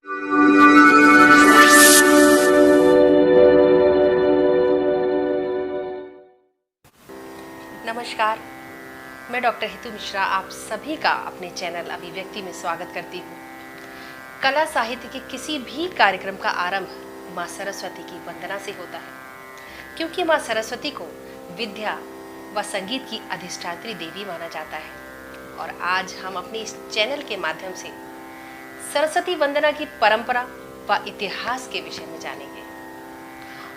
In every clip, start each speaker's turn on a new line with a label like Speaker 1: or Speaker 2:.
Speaker 1: नमस्कार, मैं डॉक्टर हितू मिश्रा आप सभी का अपने चैनल अभिव्यक्ति में स्वागत करती हूँ। कला साहित्य के किसी भी कार्यक्रम का आरंभ माँ सरस्वती की वंदना से होता है, क्योंकि माँ सरस्वती को विद्या व संगीत की अधिष्ठात्री देवी माना जाता है। और आज हम अपने इस चैनल के माध्यम से सरस्वती वंदना की परंपरा व इतिहास के विषय में जानेंगे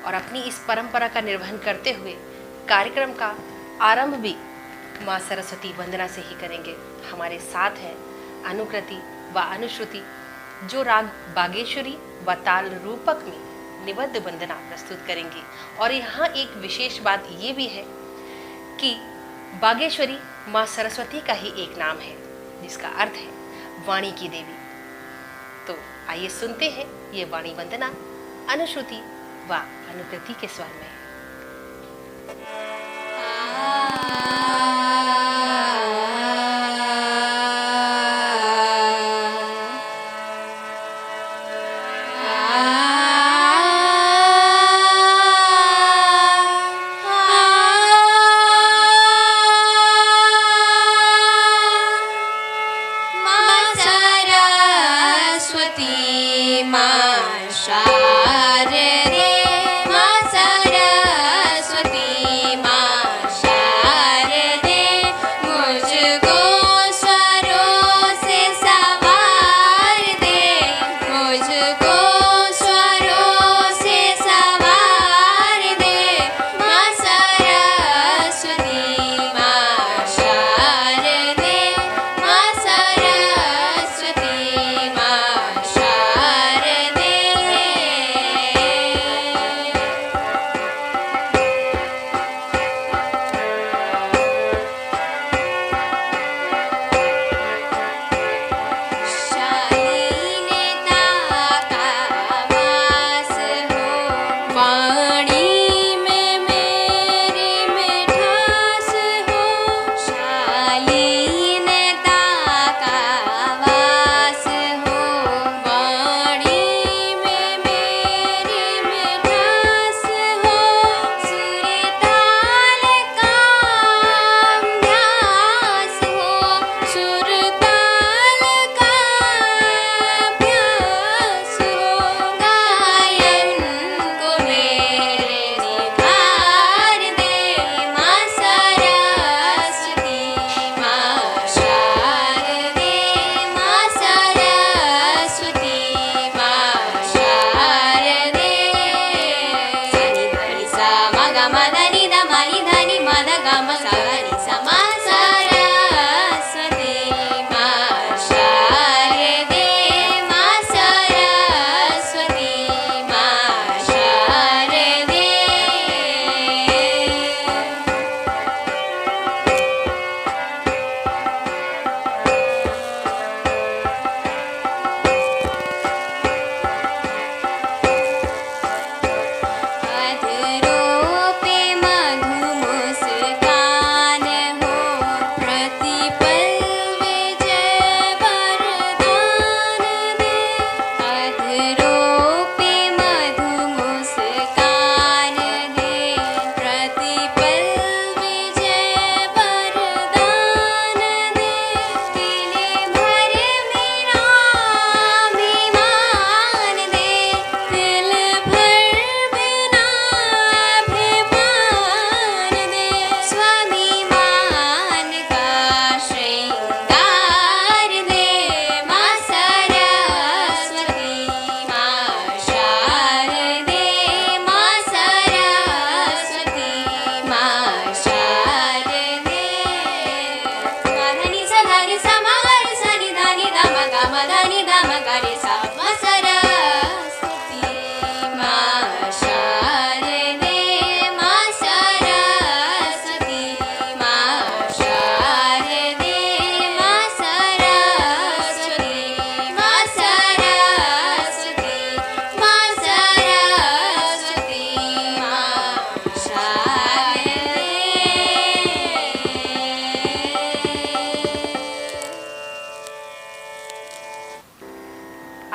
Speaker 1: और अपनी इस परंपरा का निर्वहन करते हुए कार्यक्रम का आरंभ भी माँ सरस्वती वंदना से ही करेंगे। हमारे साथ हैं अनुकृति व अनुश्रुति, जो राग बागेश्वरी व ताल रूपक में निबद्ध वंदना प्रस्तुत करेंगी। और यहाँ एक विशेष बात ये भी है कि बागेश्वरी माँ सरस्वती का ही एक नाम है, जिसका अर्थ है वाणी की देवी। तो आइए सुनते हैं ये वाणी वंदना अनुश्रुति व अनुकृति के स्वर में।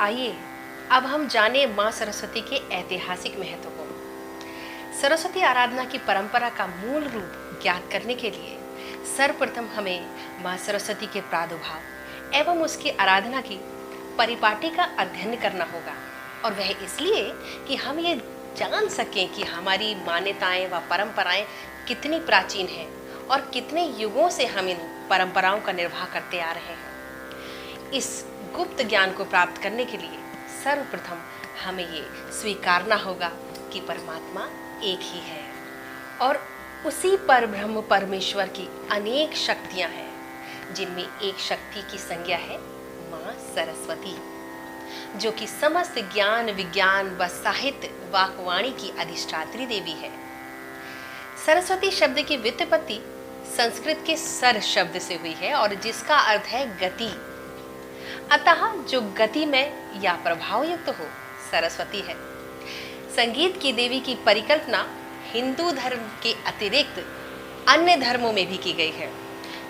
Speaker 1: आइए अब हम जाने माँ सरस्वती के ऐतिहासिक महत्व को। सरस्वती आराधना की परंपरा का मूल रूप ज्ञात करने के लिए सर्वप्रथम हमें माँ सरस्वती के प्रादुर्भाव एवं उसकी आराधना की परिपाटी का अध्ययन करना होगा, और वह इसलिए कि हम ये जान सकें कि हमारी मान्यताएं व परंपराएं कितनी प्राचीन हैं और कितने युगों से हम इन परंपराओं का निर्वाह करते आ रहे हैं। इस गुप्त ज्ञान को प्राप्त करने के लिए सर्वप्रथम हमें ये स्वीकारना होगा कि परमात्मा एक ही है और उसी परब्रह्म परमेश्वर की अनेक शक्तियां हैं, जिनमें एक शक्ति की संज्ञा है माँ सरस्वती, जो कि समस्त ज्ञान विज्ञान व साहित्य वाकवाणी की अधिष्ठात्री देवी है। सरस्वती शब्द की व्युत्पत्ति संस्कृत के सर शब्द से हुई है और जिसका अर्थ है गति। अतः जो गति में या प्रभाव युक्त हो सरस्वती है। संगीत की देवी की परिकल्पना हिंदू धर्म के अतिरिक्त अन्य धर्मों में भी की गई है,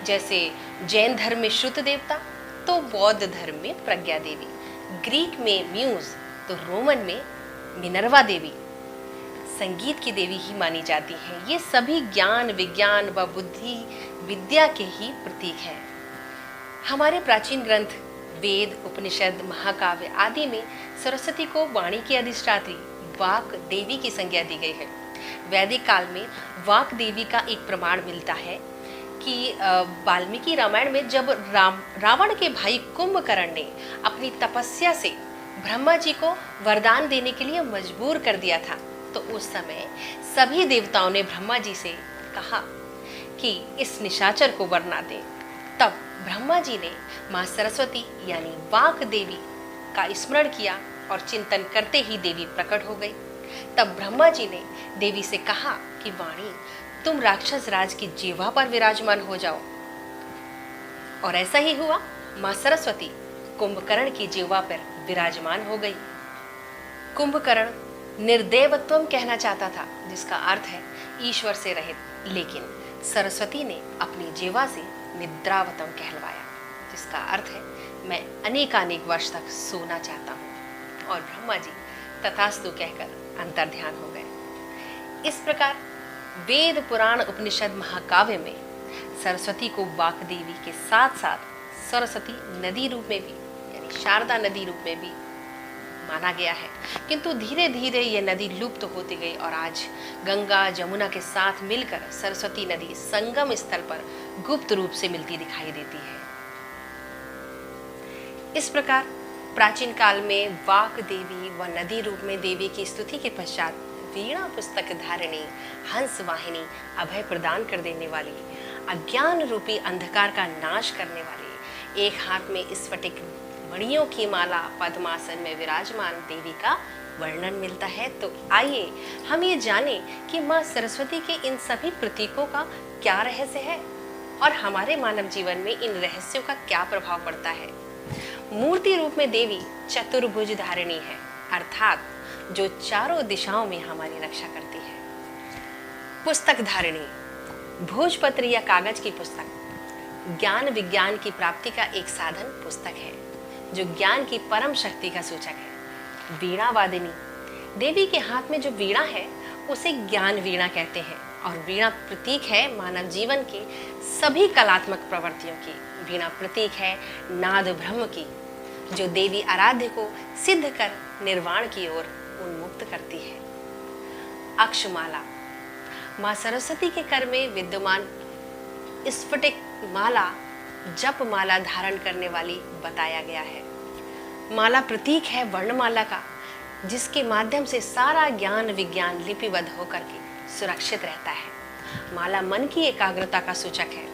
Speaker 1: जैसे जैन धर्म में श्रुत देवता तो बौद्ध धर्म में प्रज्ञा देवी, ग्रीक में म्यूज तो रोमन में मिनर्वा देवी संगीत की देवी ही मानी जाती हैं। ये सभी ज्ञान विज्ञान व बुद्धि विद्या के ही प्रतीक हैं। हमारे प्राचीन ग्रंथ वेद उपनिषद महाकाव्य आदि में सरस्वती को वाणी की अधिष्ठात्री वाक देवी की संज्ञा दी गई है। वैदिक काल में वाक देवी का एक प्रमाण मिलता है कि वाल्मीकि रामायण में जब रावण के भाई कुंभकर्ण ने अपनी तपस्या से ब्रह्मा जी को वरदान देने के लिए मजबूर कर दिया था, तो उस समय सभी देवताओं ने ब्रह्मा जी से कहा कि इस निशाचर को वर ना दें। तब ब्रह्मा जी ने माँ सरस्वती यानी वाक देवी का स्मरण किया और चिंतन करते ही देवी प्रकट हो गई। तब ब्रह्मा जी ने देवी से कहा कि वाणी, तुम राक्षस राज की जीवा पर विराजमान हो जाओ। और ऐसा ही हुआ। माँ सरस्वती कुंभकर्ण की जीवा पर विराजमान हो गई। कुंभकर्ण निर्देवत्वम कहना चाहता था, जिसका अर्थ है ईश्वर से रहित, लेकिन सरस्वती ने अपनी जीवा से निद्रावतम कहलवाया, जिसका अर्थ है मैं अनेकानेक वर्ष तक सोना चाहता हूँ। और ब्रह्मा जी तथास्तु कहकर अंतर्ध्यान हो गए। इस प्रकार वेद पुराण उपनिषद महाकाव्य में सरस्वती को वाक देवी के साथ साथ सरस्वती नदी रूप में भी यानी शारदा नदी रूप में भी माना गया है, किंतु धीरे धीरे ये नदी लुप्त होती गई और आज गंगा जमुना के साथ मिलकर सरस्वती नदी संगम स्थल पर गुप्त रूप से मिलती दिखाई देती है। इस प्रकार प्राचीन काल में वाक देवी व नदी रूप में देवी की स्तुति के पश्चात वीणा पुस्तक धारिणी हंस वाहिनी अभय प्रदान कर देने वाली, अज्ञान रूपी अंधकार का नाश करने वाली, एक हाथ में स्फटिक मणियों की माला पद्मासन में विराजमान देवी का वर्णन मिलता है। तो आइए हम ये जानें कि माँ सरस्वती के इन सभी प्रतीकों का क्या रहस्य है और हमारे मानव जीवन में इन रहस्यों का क्या प्रभाव पड़ता है। मूर्ति रूप में देवी चतुर्भुज धारिणी है, अर्थात जो चारों दिशाओं में हमारी रक्षा करती है। पुस्तक धारिणी, भोजपत्र या कागज की पुस्तक ज्ञान विज्ञान की प्राप्ति का एक साधन पुस्तक है, जो ज्ञान की परम शक्ति का सूचक है। वीणा वादिनी, देवी के हाथ में जो वीणा है उसे ज्ञान वीणा कहते हैं और वीणा प्रतीक है मानव जीवन के सभी कलात्मक प्रवृत्तियों की। वीणा प्रतीक है नाद ब्रह्म की, जो देवी आराध्य को सिद्ध कर निर्वाण की ओर उन्मुक्त करती है। अक्षमाला, माँ सरस्वती के कर में विद्यमान स्फटिक माला जप माला धारण करने वाली बताया गया है। माला प्रतीक है वर्णमाला का, जिसके माध्यम से सारा ज्ञान विज्ञान लिपिबद्ध होकर के सुरक्षित रहता है। माला मन की एकाग्रता का सूचक है।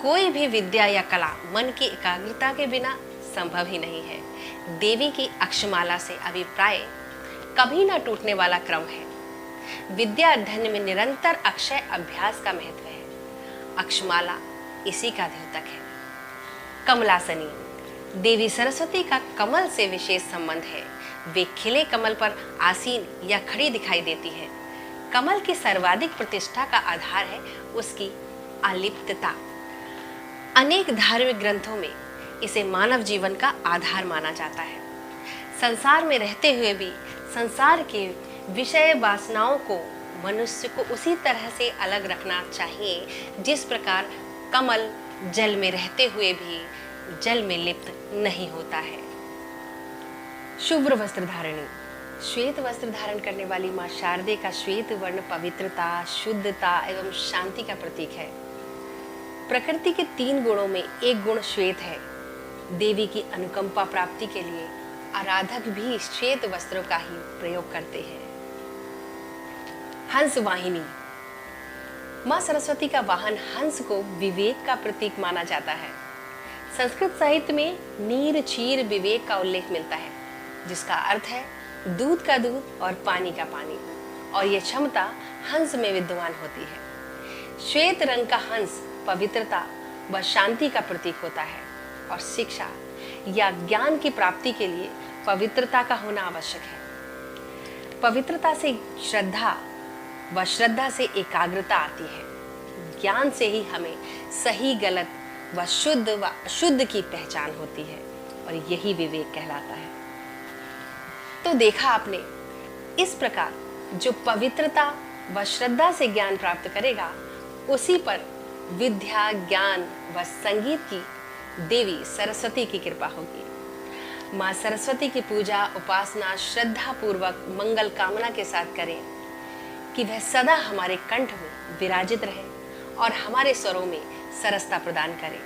Speaker 1: कोई भी विद्या या कला मन की एकाग्रता के बिना संभव ही नहीं है। देवी की अक्षमाला से अभिप्राय कभी ना टूटने वाला क्रम है। विद्या अध्ययन में निरंतर अक्षय अभ्यास का महत्व है। अक्षमाला इसी का द्योतक है। कमलासनी, देवी सरस्वती का कमल से विशेष संबंध है। वे खिले कमल पर आसीन या खड़ी दिखाई देती है। कमल की सर्वाधिक प्रतिष्ठा का आधार है उसकी अलिप्तता। अनेक धार्मिक ग्रंथों में इसे मानव जीवन का आधार माना जाता है। संसार में रहते हुए भी संसार के विषय वासनाओं को मनुष्य को उसी तरह से अलग रखना चाहिए जिस प्रकार कमल जल में रहते हुए भी जल में लिप्त नहीं होता है। शुभ्र वस्त्र धारणी, श्वेत वस्त्र धारण करने वाली मां शारदे का श्वेत वर्ण पवित्रता, शुद्धता एवं शांति का प्रतीक है। प्रकृति के 3 गुणों में एक गुण श्वेत है। देवी की अनुकंपा प्राप्ति के लिए आराधक भी श्वेत वस्त्रों का ही प्रयोग करते हैं। हंस वाहिनी, मां सरस्वती का वाहन हंस को विवेक का प्रतीक माना जाता है। संस्कृत साहित्य में नीर क्षीर विवेक का उल्लेख मिलता है, जिसका अर्थ है दूध का दूध और पानी का पानी, और यह क्षमता हंस में विद्यमान होती है। श्वेत रंग का हंस पवित्रता व शांति का प्रतीक होता है और शिक्षा या ज्ञान की प्राप्ति के लिए पवित्रता का होना आवश्यक है। पवित्रता से श्रद्धा व श्रद्धा से एकाग्रता आती है। ज्ञान से ही हमें सही गलत व अशुद्ध की पहचान होती है और यही विवेक कहलाता है। तो देखा आपने, इस प्रकार जो पवित्रता व श्रद्धा से ज्ञान प्राप्त करेगा उसी पर विद्या, ज्ञान व संगीत की देवी सरस्वती की कृपा होगी। माँ सरस्वती की पूजा उपासना श्रद्धा पूर्वक मंगल कामना के साथ करें कि वह सदा हमारे कंठ में विराजित रहे और हमारे स्वरों में सरसता प्रदान करे।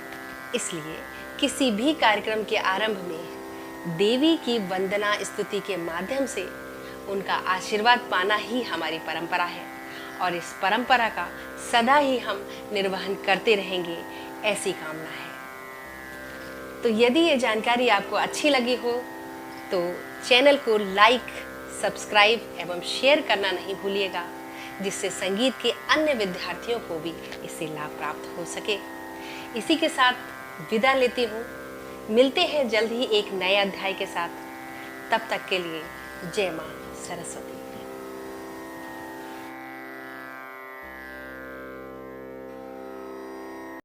Speaker 1: इसलिए किसी भी कार्यक्रम के आरंभ में देवी की वंदना स्तुति के माध्यम से उनका आशीर्वाद पाना ही हमारी परंपरा है और इस परंपरा का सदा ही हम निर्वहन करते रहेंगे, ऐसी कामना है। तो यदि ये जानकारी आपको अच्छी लगी हो तो चैनल को लाइक, सब्सक्राइब एवं शेयर करना नहीं भूलिएगा, जिससे संगीत के अन्य विद्यार्थियों को भी इससे लाभ प्राप्त हो सके। इसी के साथ विदा लेती हूँ। मिलते हैं जल्द ही एक नए अध्याय के साथ। तब तक के लिए जय मां सरस्वती।